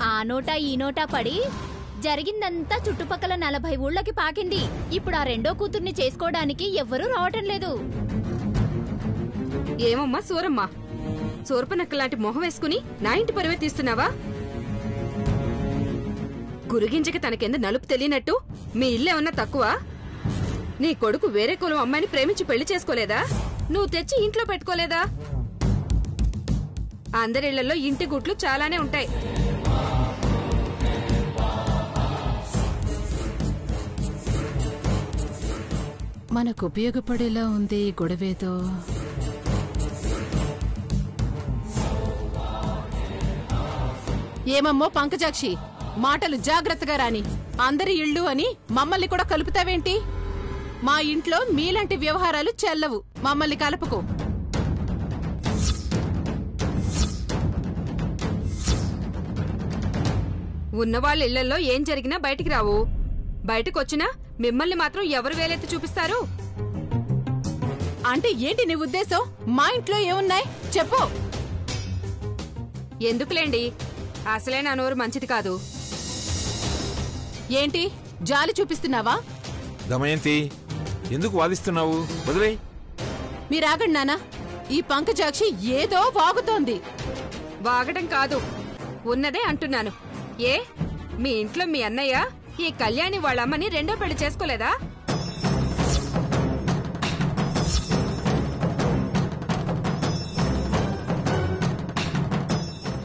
ఆ నోటా ఈ నోటా పడి జరిగిందంతా చుట్టుపక్కల 40 ఊళ్ళకి పాకింది. ఇప్పుడు ఆ రెండో కూతుర్ని చేసుకోవడానికి ఎవ్వరూ రావటం లేదు. ఏమమ్మా సూరమ్మా, సూర్పనక్కలాంటి మొహం వేసుకుని నా ఇంటి పరువే తీస్తున్నావా? గురిగింజకి తనకెందు నలుపు తెలియనట్టు మీ ఇల్లేమన్నా తక్కువ? నీ కొడుకు వేరే కులం అమ్మాయిని ప్రేమించి పెళ్లి చేసుకోలేదా? నువ్వు తెచ్చి ఇంట్లో పెట్టుకోలేదా? అందరిళ్లలో ఇంటి గుట్లు చాలానే ఉంటాయి. మనకు ఉపయోగపడేలా ఉంది ఈ గొడవేదో. ఏమమ్మో పంకజాక్షి, మాటలు జాగ్రత్తగా రాని. అందరి ఇళ్ళు అని మమ్మల్ని కూడా కలుపుతావేంటి? మా ఇంట్లో మీలాంటి వ్యవహారాలు చెల్లవు. మమ్మల్ని కలుపుకో. ఉన్నవాళ్ళ ఇళ్లలో ఏం జరిగినా బయటికి రావు. బయటకొచ్చినా మిమ్మల్ని మాత్రం ఎవరు వేలెత్తి చూపిస్తారు? అంటే ఏంటి నీ ఉద్దేశం? మా ఇంట్లో ఏమున్నాయి చెప్పు. ఎందుకులేండి, అసలే నా నోరు మంచిది కాదు. ఏంటి జాలి చూపిస్తున్నావా? దమయంతి, ఎందుకు వాదిస్తున్నావు? వదిలే. మీరాగండి నానా, ఈ పంకజాక్షి ఏదో వాగుతోంది. వాగటం కాదు, ఉన్నదే అంటున్నాను. ఏ మీ ఇంట్లో మీ అన్నయ్య ఈ కళ్యాణి వాళ్ళమ్మని రెండో పెళ్లి చేసుకోలేదా?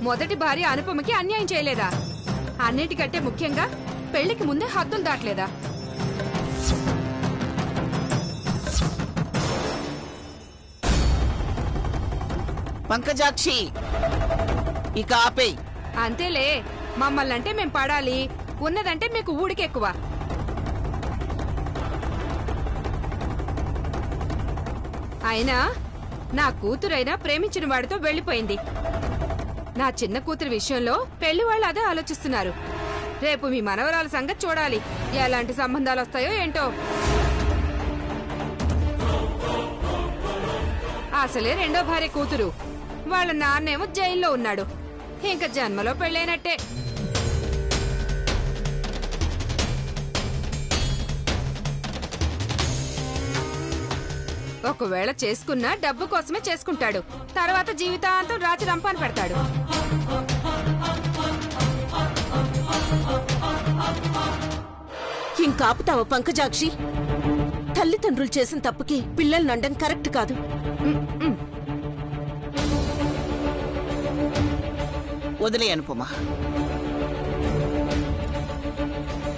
మొదటి భార్య అనుపమకి అన్యాయం చేయలేదా? అన్నిటికంటే ముఖ్యంగా పెళ్లికి ముందే హద్దులు దాటలేదా? పంకజాక్షి, ఇక ఆపేయ్. అంతేలే, మమ్మల్నంటే మేం పడాలి, ఉన్నదంటే మీకు ఊడికెక్కువ. అయినా నా కూతురైనా ప్రేమించిన వాడితో వెళ్లిపోయింది. నా చిన్న కూతురి విషయంలో పెళ్లి వాళ్ళు అదే ఆలోచిస్తున్నారు. రేపు మీ మనవరాల సంగతి చూడాలి, ఎలాంటి సంబంధాలు వస్తాయో ఏంటో. అసలే రెండో భార్య కూతురు, వాళ్ళ నాన్నేమో జైల్లో ఉన్నాడు. ఇంకా జన్మలో పెళ్ళైనట్టే. ఒకవేళ చేసుకున్నా డబ్బు కోసమే చేసుకుంటాడు. తర్వాత జీవితాంతం రాచి రంపాను పెడతాడు. ఇంకాపుతావా పంకజాక్షి? తల్లిదండ్రులు చేసిన తప్పుకి పిల్లల్ని అనడం కరెక్ట్ కాదు. వదిలే అనుపమా,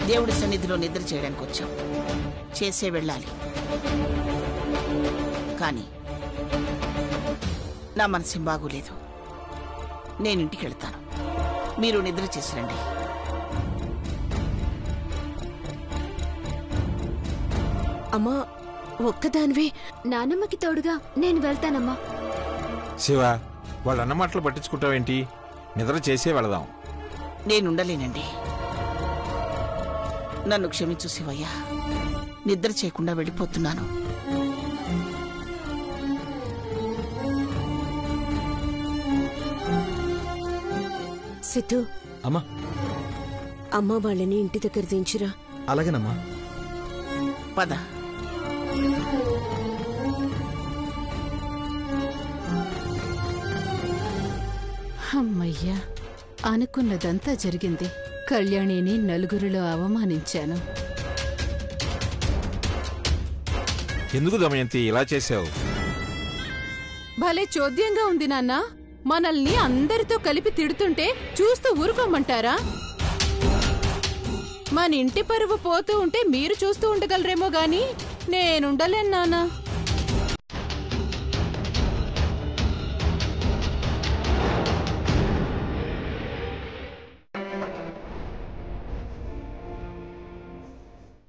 దేవుడి సన్నిధిలో నిద్ర చేయడానికి వచ్చాం. చేసే వెళ్ళాలి. కానీ నా మనసేం బాగోలేదు. నేనింటికి వెళ్తాను. మీరు నిద్ర చేసిరండి. అమ్మా, ఒక్కదానివే? నానమ్మకి తోడుగా నేను వెళ్తానమ్మా. శివ, వాళ్ళ అన్న మాటలు పట్టించుకుంటావేంటి? నిద్ర చేసే వెళదాం. నేనుండలేనండి. నన్ను క్షమించు శివయ్య. నిద్ర చేయకుండా వెళ్ళిపోతున్నాను. సిద్ధు, అమ్మా, అమ్మ వాళ్ళని ఇంటి దగ్గర దించిరా. అలాగేనమ్మా. పద. అమ్మయ్యా, అనుకున్నదంతా జరిగింది. కళ్యాణిని నలుగురిలో అవమానించాను. ఎందుకు దమయంతి ఇలా చేశావు? భలే చోద్యంగా ఉంది నాన్నా. మనల్ని అందరితో కలిపి తిడుతుంటే చూస్తూ ఊరుకోమంటారా? మన ఇంటి పరువు పోతూ ఉంటే మీరు చూస్తూ ఉండగలరేమో గాని నేనుండలేను నాన్నా.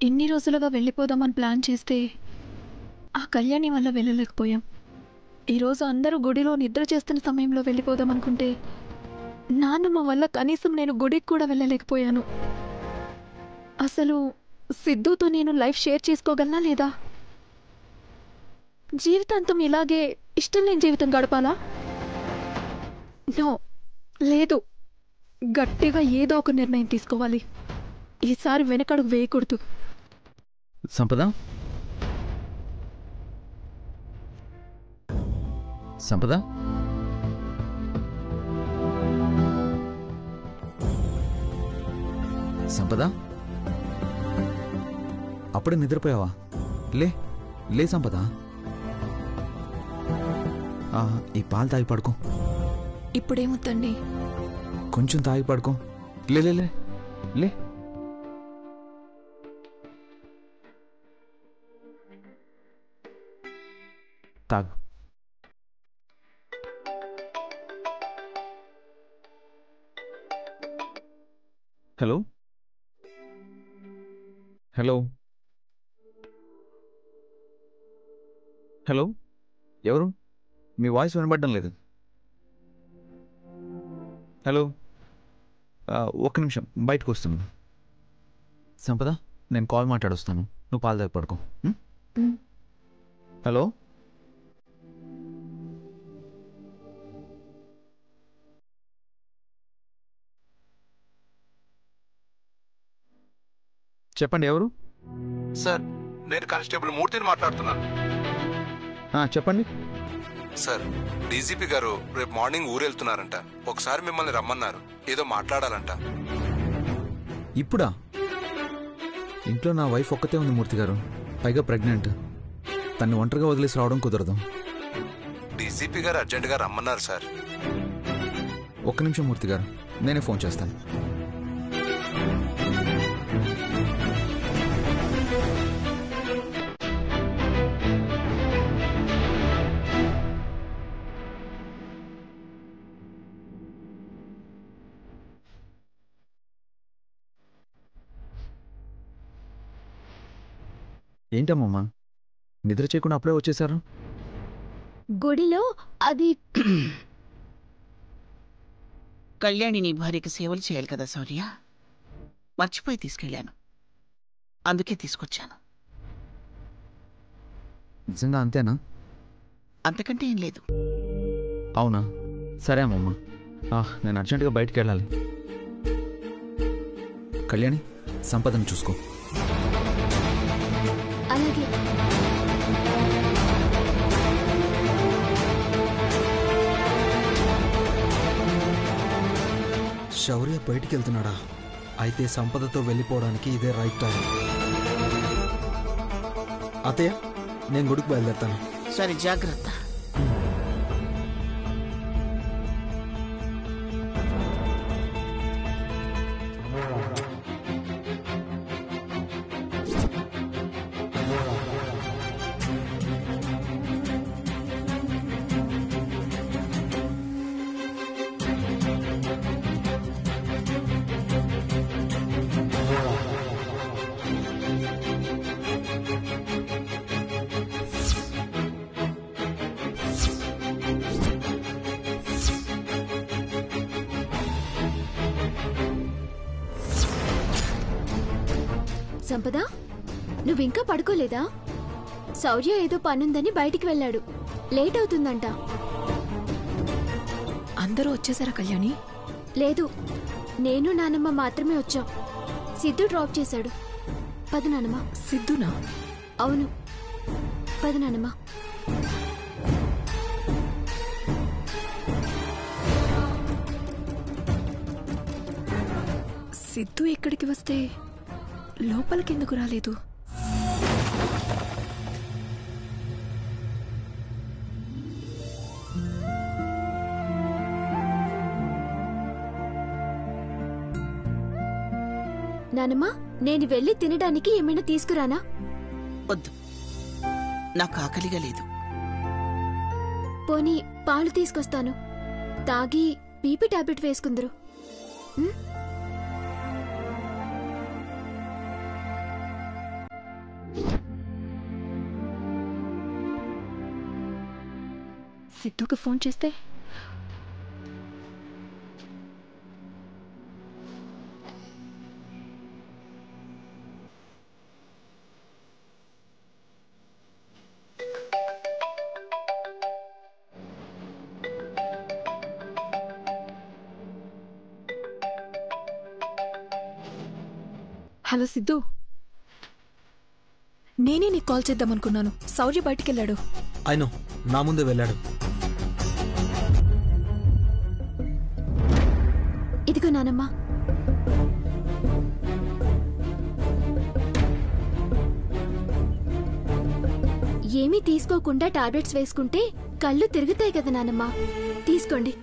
ఇన్ని రోజులుగా వెళ్ళిపోదామని ప్లాన్ చేస్తే ఆ కళ్యాణి వల్ల వెళ్ళలేకపోయాం. ఈరోజు అందరూ గుడిలో నిద్ర చేస్తున్న సమయంలో వెళ్ళిపోదాం అనుకుంటే నాన్నమ్మ వల్ల కనీసం నేను గుడికి కూడా వెళ్ళలేకపోయాను. అసలు సిద్ధుతో నేను లైఫ్ షేర్ చేసుకోగలనా లేదా? జీవితాంతం ఇలాగే ఇష్టం లేని జీవితం గడపాలా? నో, లేదు. గట్టిగా ఏదో ఒక నిర్ణయం తీసుకోవాలి. ఈసారి వెనకడుగు వేయకూడదు. సంపద, సంపద, సంపద, అప్పుడే నిద్రపోయావా? లే లే సంపద, ఈ పాలు తాగి పడుకో. ఇప్పుడేమొద్దండి. కొంచెం తాగి పడుకో. లే లే లే లే. తాగు. హలో హలో హలో, ఎవరు? మీ వాయిస్ వినబడడం లేదు. హలో, ఒక్క నిమిషం బయటకు వస్తున్నాను. సంపద, నేను కాల్ మాట్లాడొస్తాను, నువ్వు పాలు తాగి పడుకో. హలో, చెప్పండి, ఎవరు? సార్, నేను కానిస్టేబుల్ మూర్తిని మాట్లాడుతున్నాను. చెప్పండి సార్, డీజీపీ గారు రేపు మార్నింగ్ ఊరు వెళ్తున్నారంట. ఒకసారి మిమ్మల్ని రమ్మన్నారు, ఏదో మాట్లాడాలంట. ఇప్పుడా? ఇంట్లో నా వైఫ్ ఒక్కతే ఉంది మూర్తి గారు, పైగా ప్రెగ్నెంట్. తన్ని ఒంటరిగా వదిలేసి రావడం కుదరదు. డీజీపీ గారు అర్జెంటుగా రమ్మన్నారు సార్. ఒక్క నిమిషం మూర్తి గారు, నేనే ఫోన్ చేస్తాను. ఏంటమ్మమ్మా, నిద్ర చేయకుండా అప్పుడే వచ్చేసారు? గుడిలో అది కళ్యాణి నీ భార్యకి సేవలు చేయాలి కదా శౌర్య, మర్చిపోయి తీసుకెళ్ళాను, అందుకే తీసుకొచ్చాను. నిజంగా అంతేనా? అంతకంటే ఏం లేదు. అవునా? సరే అమ్మమ్మ, నేను అర్జెంటుగా బయటికి వెళ్ళాలి. కళ్యాణి, సంపదను చూసుకో. అలాగే. శౌర్య బయటికి వెళ్తున్నాడా? అయితే సంపదతో వెళ్ళిపోవడానికి ఇదే రైట్ టైం. అత్తయ్య, నేను గుడికి బయలుదేరుతాను. సరే, జాగ్రత్త. సంపద, నువ్వింకా పడుకోలేదా? శౌర్య ఏదో పనుందని బయటికి వెళ్ళాడు, లేట్ అవుతుందంట. అందరూ వచ్చేసారా కళ్యాణి? లేదు, నేను నానమ్మ మాత్రమే వచ్చాం. సిద్ధు డ్రాప్ చేశాడు. పద నానమ్మ. సిద్ధునా? అవును, పద నానమ్మ. సిద్ధు ఇక్కడికి వస్తే లోపలికెందుకు రాలేదు? నానమ్మ, నేను వెళ్ళి తినడానికి ఏమైనా తీసుకురానా? వద్దు, నాకు ఆకలిగా లేదు. పోనీ పాలు తీసుకొస్తాను, తాగి బీపీ టాబ్లెట్ వేసుకుందరు. సిద్ధుకి ఫోన్ చేస్తే హలో సిద్ధు, నేనే నీకు కాల్ చేద్దామనుకున్నాను. శౌర్య బయటికెళ్ళాడు. అయినో నా ముందే వెళ్ళాడు. ఇదిగో నానమ్మా. ఏమీ తీసుకోకుండా టాబ్లెట్స్ వేసుకుంటే కళ్ళు తిరుగుతాయి కదా నానమ్మా, తీసుకోండి.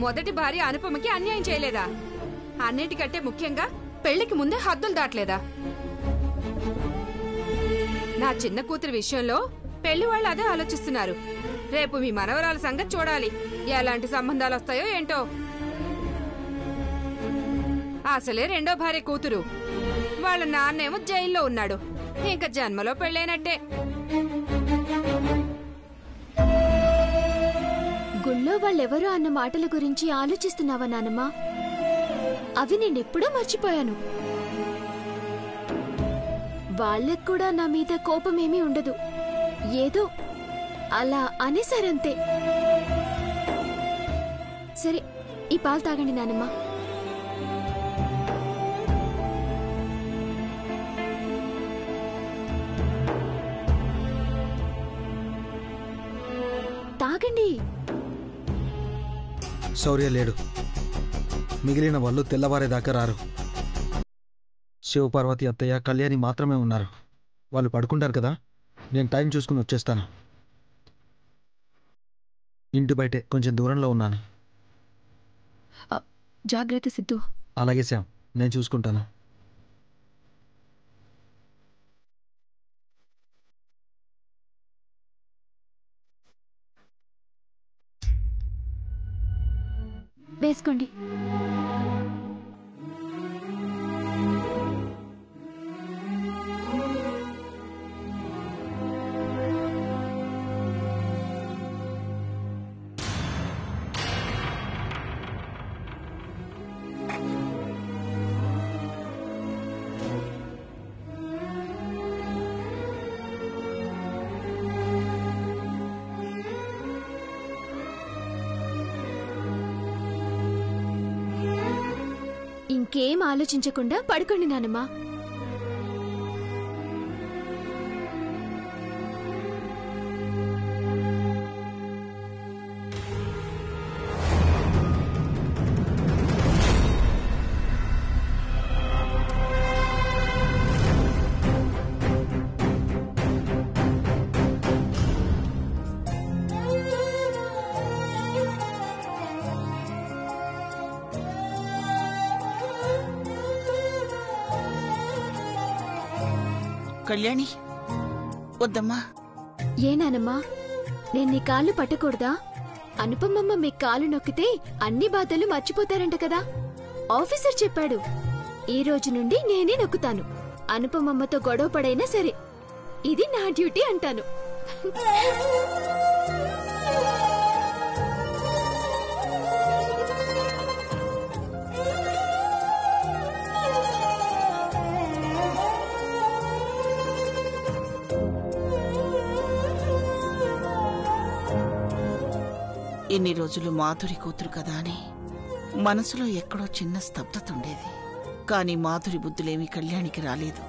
మొదటి భార్య అనుపమకి అన్యాయం చేయలేదా? అన్నిటికంటే ముఖ్యంగా పెళ్లికి ముందే హద్దులు దాటలేదా? నా చిన్న కూతురి విషయంలో పెళ్లి వాళ్ళు అదే ఆలోచిస్తున్నారు. రేపు మీ మనవరాల సంగతి చూడాలి. ఎలాంటి సంబంధాలు వస్తాయో ఏంటో. అసలే రెండో భార్య కూతురు, వాళ్ళ నాన్నేమో జైల్లో ఉన్నాడు. ఇంకా జన్మలో పెళ్ళైనట్టే. గుళ్ళో వాళ్ళెవరో అన్న మాటల గురించి ఆలోచిస్తున్నావా నానమ్మా? అవి నేనెప్పుడూ మర్చిపోయాను. వాళ్ళకు కూడా నా మీద కోపమేమీ ఉండదు. ఏదో అలా అనేసారంతే. సరే, ఈ పాలు తాగండి నానమ్మా. తాగండి. శౌర్య లేడు. మిగిలిన వాళ్ళు తెల్లవారేదాకా రారు. శివపార్వతి అత్తయ్య కళ్యాణి మాత్రమే ఉన్నారు. వాళ్ళు పడుకుంటారు కదా, నేను టైం చూసుకుని వచ్చేస్తాను. ఇంటి బయటే కొంచెం దూరంలో ఉన్నాను. జాగ్రత్త సిద్ధు. అలాగే శ్యామ్, నేను చూసుకుంటాను. వేసుకోండి. ఇంకేం ఆలోచించకుండా పడుకోండి నానమ్మా. కళ్యాణి, వద్దమ్మా. ఏనానమ్మా, నేను నీ కాళ్ళు పట్టకూడదా? అనుపమమ్మ మీ కాలు నొక్కితే అన్ని బాధలు మర్చిపోతారంట కదా. ఆఫీసర్ చెప్పాడు. ఈ రోజు నుండి నేనే నొక్కుతాను. అనుపమమ్మతో గొడవ పడైనా సరే, ఇది నా డ్యూటీ అంటాను. ఇన్ని రోజులు మాధురి కూతురు కదా అని మనసులో ఎక్కడో చిన్న స్తబ్దత ఉండేది. కానీ మాధురి బుద్ధులేమీ కళ్యాణికి రాలేదు.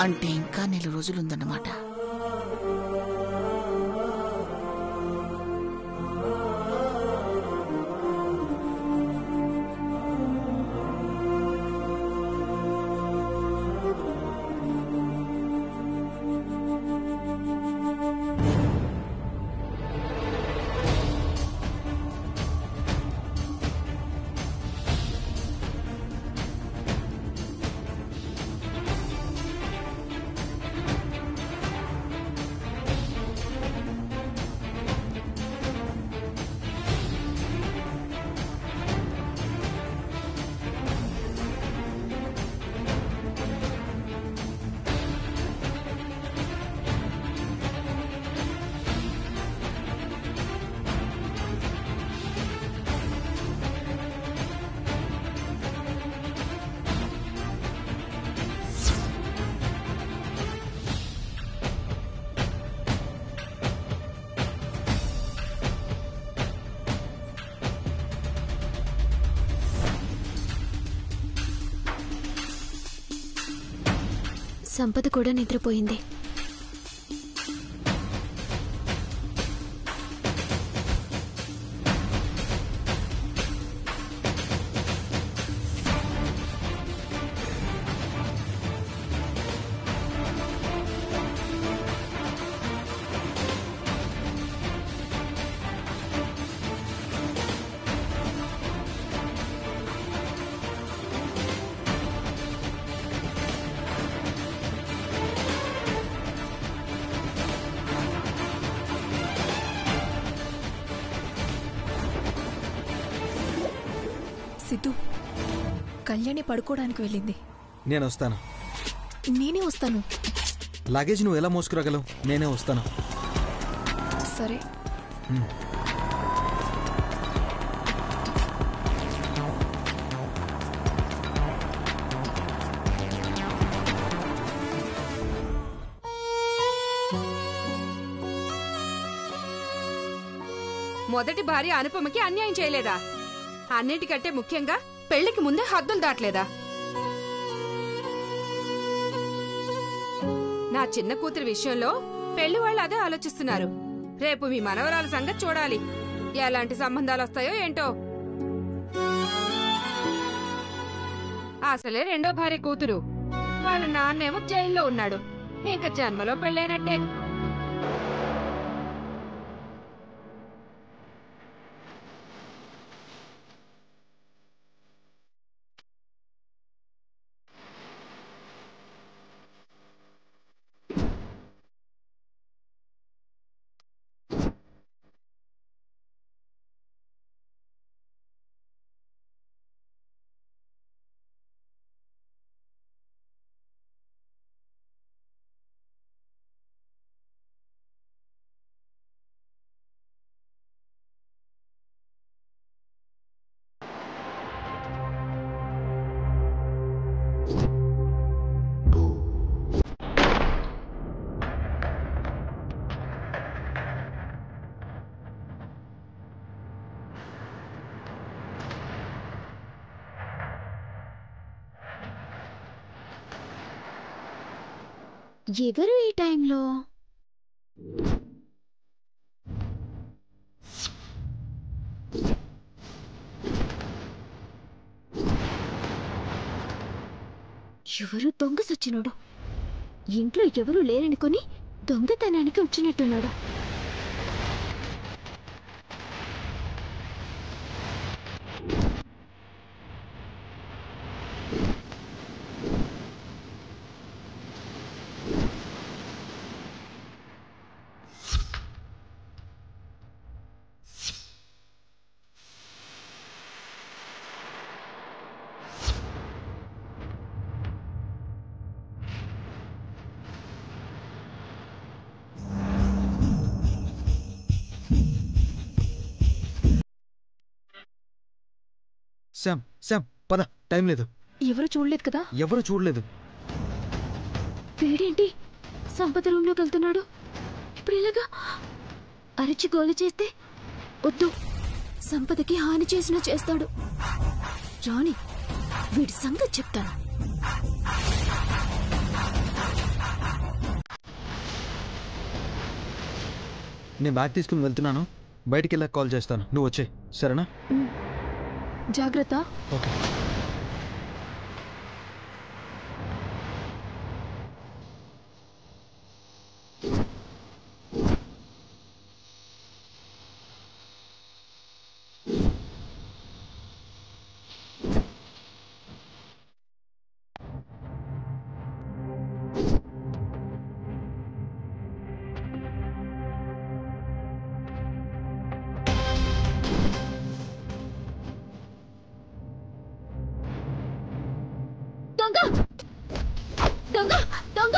అంటే ఇంకా నెల రోజులుందన్నమాట. సంపద కూడా నిద్రపోయింది. సిద్ధు, కళ్యాణి పడుకోవడానికి వెళ్ళింది. నేను వస్తాను. నేనే వస్తాను. లగేజ్ నువ్వు ఎలా మోసుకురాగలవు? నేనే వస్తాను. సరే. మొదటి భార్య అనుపమకి అన్యాయం చేయలేదా? అన్నిటికంటే ముఖ్యంగా పెళ్లికి ముందే హద్దులు దాటలేదా? నా చిన్న కూతురి విషయంలో పెళ్లి వాళ్ళు అదే ఆలోచిస్తున్నారు. రేపు మీ మనవరాల సంగతి చూడాలి. ఎలాంటి సంబంధాలు వస్తాయో ఏంటో. అసలే రెండో భార్య కూతురు. వాళ్ళ నాన్నేమో జైల్లో ఉన్నాడు. ఇంకా జన్మలో పెళ్ళైనట్టే. ఎవరు ఈ టైంలో? ఎవరు దొంగ సచ్చినోడు? ఇంట్లో ఎవరు లేరనుకొని దొంగతనానికి వచ్చినట్టున్నాడు. శ్యామ్, శ్యామ్, పద, టైం లేదు. ఎవరు చూడలేదు కదా? ఎవరు చూడలేదు. వీడేంటి సంపద రూమ్లోకి వెళ్తున్నాడు? ఇప్పుడు ఇలాగా అరిచి గోలు చేస్తే వద్దు, సంపదకి హాని చేసినా చేస్తాడు. రాణి, వీడి సంగతి చెప్తాను. నేను బ్యాగ్ తీసుకుని వెళ్తున్నాను. బయటికి వెళ్ళాక కాల్ చేస్తాను. నువ్వు వచ్చే, సరేనా? జాగ్రత్త. ఓకే. దొంగ దొంగ దొంగ